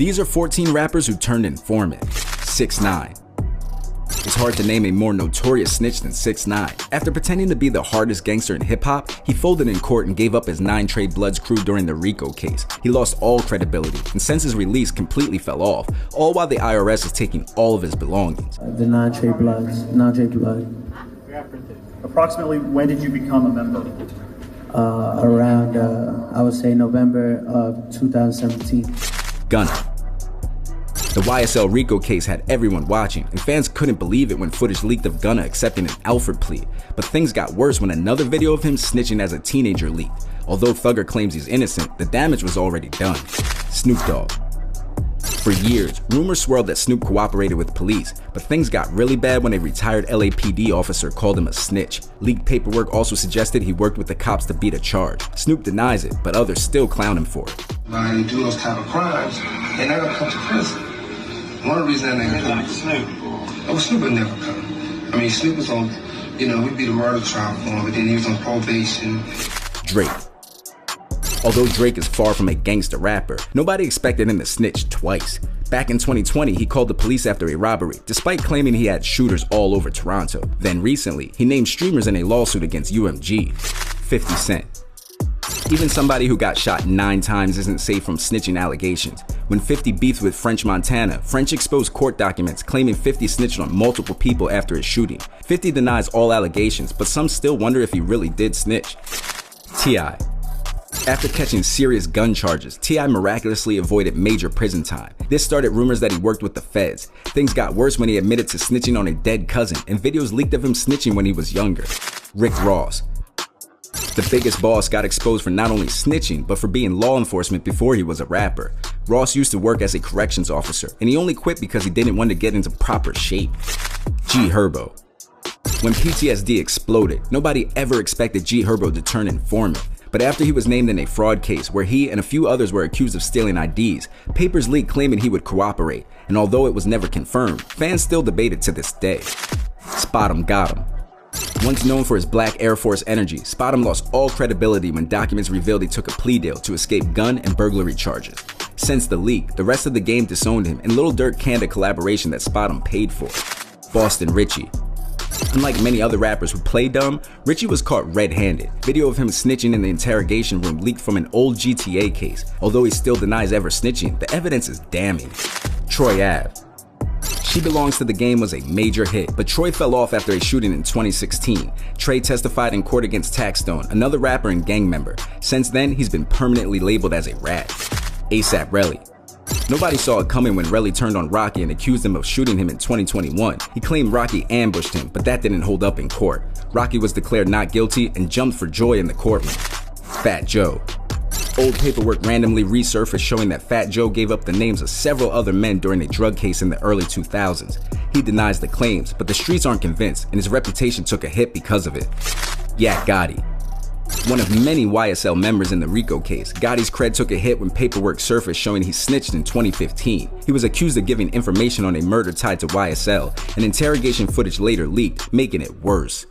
These are 14 rappers who turned informant. 6ix9ine. It's hard to name a more notorious snitch than 6ix9ine. After pretending to be the hardest gangster in hip-hop, he folded in court and gave up his 9 Trey Bloods crew during the RICO case. He lost all credibility, and since his release completely fell off, all while the IRS is taking all of his belongings. The 9 Trey Bloods, 9 Trey Blood. Approximately when did you become a member? Around, I would say November of 2017. Gunna. The YSL RICO case had everyone watching, and fans couldn't believe it when footage leaked of Gunna accepting an Alford plea. But things got worse when another video of him snitching as a teenager leaked. Although Thugger claims he's innocent, the damage was already done. Snoop Dogg. For years, rumors swirled that Snoop cooperated with police, but things got really bad when a retired LAPD officer called him a snitch. Leaked paperwork also suggested he worked with the cops to beat a charge. Snoop denies it, but others still clown him for it. When they do those type of crimes, they're not gonna come to prison. One of the reasons that they come, Snoop would never come. I mean, Snoop was on, we'd be the murder trial for him, but then he was on probation. Drake. Although Drake is far from a gangster rapper, nobody expected him to snitch twice. Back in 2020, he called the police after a robbery, despite claiming he had shooters all over Toronto. Then recently, he named streamers in a lawsuit against UMG. 50 Cent. Even somebody who got shot 9 times isn't safe from snitching allegations. When 50 beefed with French Montana, French exposed court documents claiming 50 snitched on multiple people after his shooting. 50 denies all allegations, but some still wonder if he really did snitch. T.I. After catching serious gun charges, T.I. miraculously avoided major prison time. This started rumors that he worked with the feds. Things got worse when he admitted to snitching on a dead cousin, and videos leaked of him snitching when he was younger. Rick Ross. The biggest boss got exposed for not only snitching, but for being law enforcement before he was a rapper. Ross used to work as a corrections officer, and he only quit because he didn't want to get into proper shape. G Herbo. When PTSD exploded, nobody ever expected G Herbo to turn informant. But after he was named in a fraud case where he and a few others were accused of stealing IDs, papers leaked claiming he would cooperate, and although it was never confirmed, fans still debate it to this day. Spot 'em got 'em. Once known for his black Air Force energy, Spot 'em lost all credibility when documents revealed he took a plea deal to escape gun and burglary charges. Since the leak, the rest of the game disowned him, and Lil Durk canned a collaboration that Spot 'em paid for. Boston Richie. Unlike many other rappers who play dumb, Richie was caught red-handed. Video of him snitching in the interrogation room leaked from an old GTA case. Although he still denies ever snitching, the evidence is damning. Troy Ave. She Belongs to the Game was a major hit, but Troy fell off after a shooting in 2016. Trey testified in court against Taxstone, another rapper and gang member. Since then, he's been permanently labeled as a rat. ASAP Relly. Nobody saw it coming when Relly turned on Rocky and accused him of shooting him in 2021. He claimed Rocky ambushed him, but that didn't hold up in court. Rocky was declared not guilty and jumped for joy in the courtroom. Fat Joe. Old paperwork randomly resurfaced showing that Fat Joe gave up the names of several other men during a drug case in the early 2000s. He denies the claims, but the streets aren't convinced, and his reputation took a hit because of it. Yak Gotti. One of many YSL members in the RICO case, Gotti's cred took a hit when paperwork surfaced showing he snitched in 2015. He was accused of giving information on a murder tied to YSL, and interrogation footage later leaked, making it worse.